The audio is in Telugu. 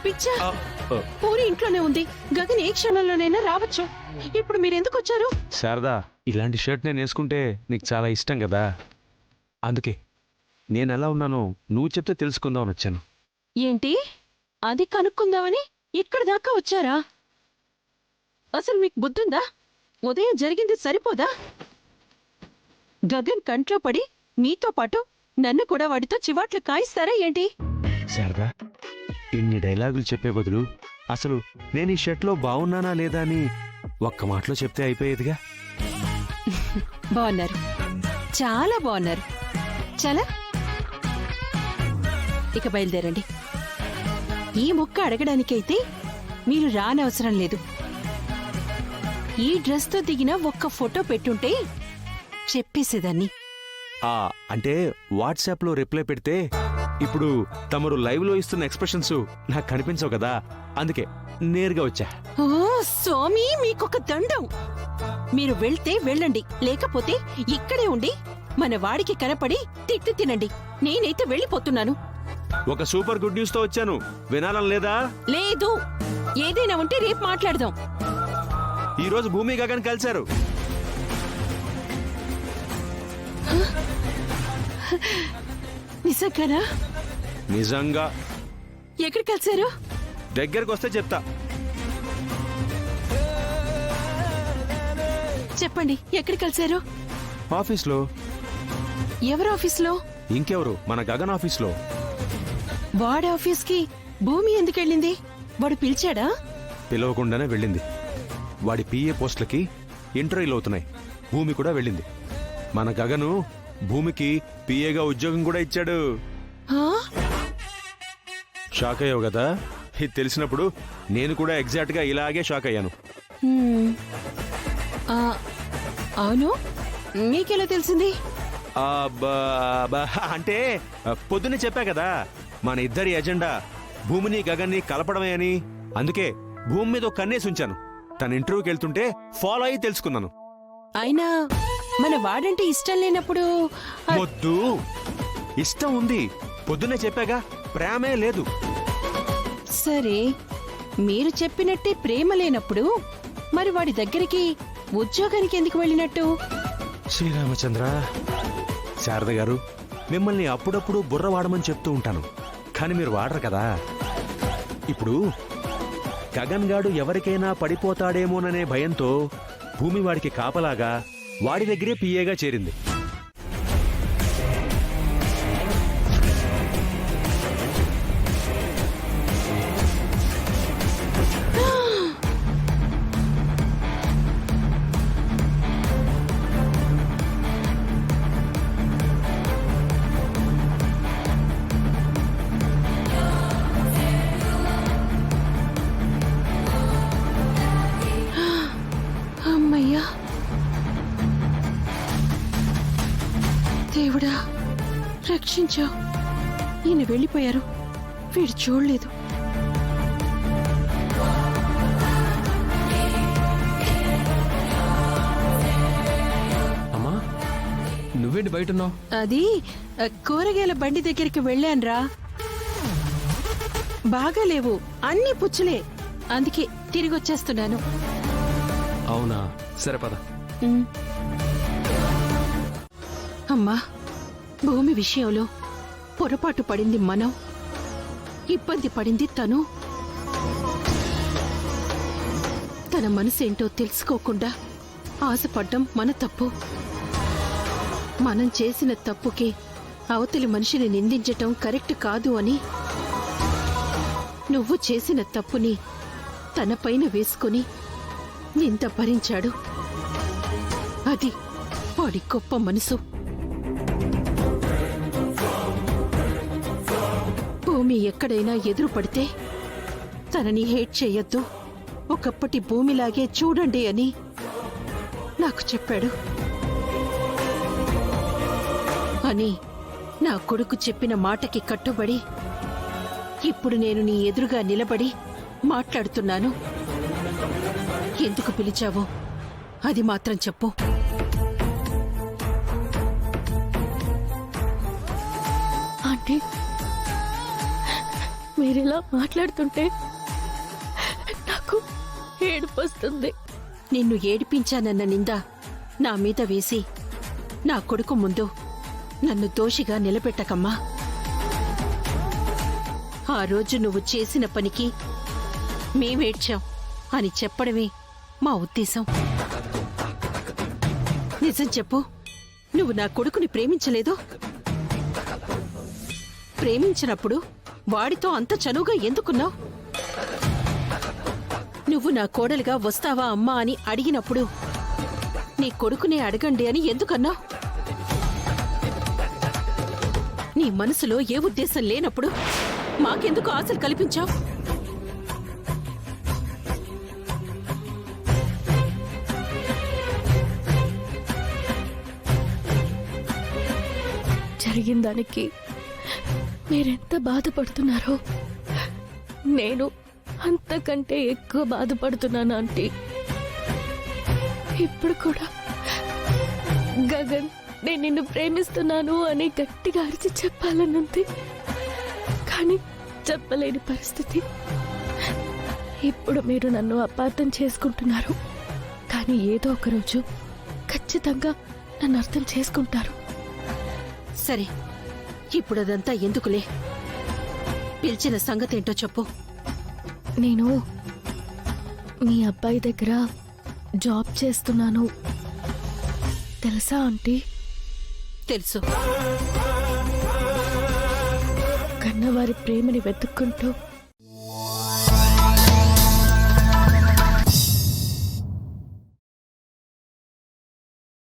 పిచ్చా? పూరి ఇంట్లోనే ఉంది. గగన్ ఏ క్షణంలోనైనా రావచ్చు. ఇప్పుడు మీరెందుకు వచ్చారు? శారదా, ఇలాంటి షర్ట్ నేను వేసుకుంటే నీకు చాలా ఇష్టం కదా, అందుకే నేను ఎలా ఉన్నానో నువ్వు చెప్తే తెలుసుకుందామని వచ్చాను. ఏంటి, అది కనుక్కుందామని ఇక్కడ దాకా వచ్చారా? అసలు మీకు బుద్ధుందా? ఉదయం జరిగింది సరిపోదా? గగన్ కంట్లో పడి మీతో పాటు నన్ను కూడా వాడితో చివాట్లు కాయిస్తారా ఏంటి? శారదా, ఇన్ని డైలాగులు చెప్పే బదులు అసలు నేను ఈ షర్ట్లో బాగున్నానా లేదా అని ఒక్క మాటలో చెప్తే అయిపోయేదిగా. బాగున్నారు, చాలా బాగున్నారు. చాలా ఇక బయలుదేరండి. ఈ ముక్క అడగడానికైతే మీరు రానవసరం లేదు. ఈ డ్రెస్తో దిగిన ఒక్క ఫోటో పెట్టుంటే చెప్పేసేదాన్ని. అంటే వాట్సాప్లో రిప్లై పెడితే ఇప్పుడు తమరు లైవ్లో ఇస్తున్న ఎక్స్ప్రెషన్స్ నాకు కనిపించవు కదా, అందుకే నేరుగా వచ్చా. ఓ స్వామి, మీకొక దండం. మీరు వెళ్తే వెళ్ళండి, లేకపోతే ఇక్కడే ఉండి మన వాడికి కనపడి తిట్టి తినండి. నేనైతే వెళ్ళిపోతున్నాను. ఒక సూపర్ గుడ్ న్యూస్ తో వచ్చాను, వినాలని లేదా? లేదు, ఏదైనా ఉంటే రేపు మాట్లాడదాం. ఈ రోజు భూమి గగన్ కలిశారు. నిజంగానా? నిజంగా. ఎక్కడ కలిశారు? దగ్గరకు వస్తే చెప్తా. చెప్పండి, ఎక్కడ కలిశారు? ఆఫీస్లో. ఎవరు ఆఫీస్లో? ఇంకెవరు, మన గగన్ ఆఫీస్లో. వాడి ఆఫీస్కి భూమి ఎందుకెళ్ళింది? వాడు పిలిచాడా? పిలవకుండానే వెళ్ళింది. వాడి పిఏ పోస్టులకి ఇంటర్వ్యూలు అవుతున్నాయి. భూమి కూడా వెళ్ళింది. మన గగను భూమికి పిఏగా ఉద్యోగం కూడా ఇచ్చాడు. షాక్ అయ్యావు కదా? ఇది తెలిసినప్పుడు నేను కూడా ఎగ్జాక్ట్ గా ఇలాగే షాక్ అయ్యాను. అవును, మీకెలా తెలిసింది? అంటే పొద్దున్నే చెప్పా కదా, మన ఇద్దరి ఎజెండా భూమిని గగన్ని కలపడమే అని. అందుకే భూమి మీద ఒక కన్నేసి ఉంచాను. తన ఇంటర్వ్యూకి వెళ్తుంటే ఫాలో అయ్యి తెలుసుకున్నాను. అయినా మన వాడంటే ఇష్టం లేనప్పుడు వద్దు, ఇష్టం ఉంది. పొద్దున్నే చెప్పాగా, ప్రేమే లేదు. సరే, మీరు చెప్పినట్టే ప్రేమ లేనప్పుడు మరి వాడి దగ్గరికి ఉద్యోగానికి ఎందుకు వెళ్ళినట్టు? శ్రీరామచంద్ర, శారద గారు, మిమ్మల్ని అప్పుడప్పుడు బుర్ర వాడమని చెప్తూ ఉంటాను, కానీ మీరు వాడరు కదా. ఇప్పుడు గగన్ గాడు ఎవరికైనా పడిపోతాడేమోననే భయంతో భూమి వాడికి కాపలాగా వాడి దగ్గరే పిఏగా చేరింది. అమ్మయ్యా, దేవుడా రక్షించావు. ఈయన వెళ్ళిపోయారు, వీడు చూడలేదు. అమ్మా, నువ్వేంటి బయటున్నావు? అది కూరగాయల బండి దగ్గరికి వెళ్ళాన్రా. బాగా లేవు, అన్ని పుచ్చులే, అందుకే తిరిగి వచ్చేస్తున్నాను. అవునా, సరే పద. అమ్మా, భూమి విషయంలో పొరపాటు పడింది మనం, ఇబ్బంది పడింది తను. తన మనసేంటో తెలుసుకోకుండా ఆశపడ్డం మన తప్పు. మనం చేసిన తప్పుకి అవతలి మనిషిని నిందించటం కరెక్ట్ కాదు అని నువ్వు చేసిన తప్పుని తనపైన వేసుకుని నింద భరించాడు. అది వాడి గొప్ప మనసు. భూమి ఎక్కడైనా ఎదురు పడితే తనని హేట్ చెయ్యొద్దు, ఒకప్పటి భూమిలాగే చూడండి అని నాకు చెప్పాడు. అని నా కొడుకు చెప్పిన మాటకి కట్టుబడి ఇప్పుడు నేను నీ ఎదురుగా నిలబడి మాట్లాడుతున్నాను. ఎందుకు పిలిచావో అది మాత్రం చెప్పు. అంటే మీరిలా మాట్లాడుతుంటే నాకు ఏడుపు వస్తుంది. నిన్ను ఏడిపించానన్న నింద నా మీద వేసి నా కొడుకు ముందు నన్ను దోషిగా నిలబెట్టకమ్మా. ఆ రోజు నువ్వు చేసిన పనికి మేమేడ్చాం అని చెప్పడమే మా ఉద్దేశం. నిజం చెప్పు, నువ్వు నా కొడుకుని ప్రేమించలేదు? ప్రేమించినప్పుడు వాడితో అంత చనువుగా ఎందుకున్నావు? నువ్వు నా కోడలిగా వస్తావా అమ్మా అని అడిగినప్పుడు నీ కొడుకునే అడగండి అని ఎందుకన్నావు? నీ మనసులో ఏ ఉద్దేశం లేనప్పుడు మాకెందుకు ఆశలు కల్పించావు? జరిగిన దానికి మీరెంత బాధపడుతున్నారో నేను అంతకంటే ఎక్కువ బాధపడుతున్నాను ఆంటీ. ఇప్పుడు కూడా గగన్ నేను నిన్ను ప్రేమిస్తున్నాను అని గట్టిగా అరిచి చెప్పాలనుంది, కానీ చెప్పలేని పరిస్థితి. ఇప్పుడు మీరు నన్ను అపార్థం చేసుకుంటున్నారు, కానీ ఏదో ఒక రోజు ఖచ్చితంగా నన్ను అర్థం చేసుకుంటారు. సరే, ఇప్పుడదంతా ఎందుకులే. పిలిచిన సంగతేంటో చెప్పు. నేను మీ అబ్బాయి దగ్గర జాబ్ చేస్తున్నాను, తెలుసా ఆంటీ? తెలుసు. కన్నవారి ప్రేమని వెతుక్కుంటూ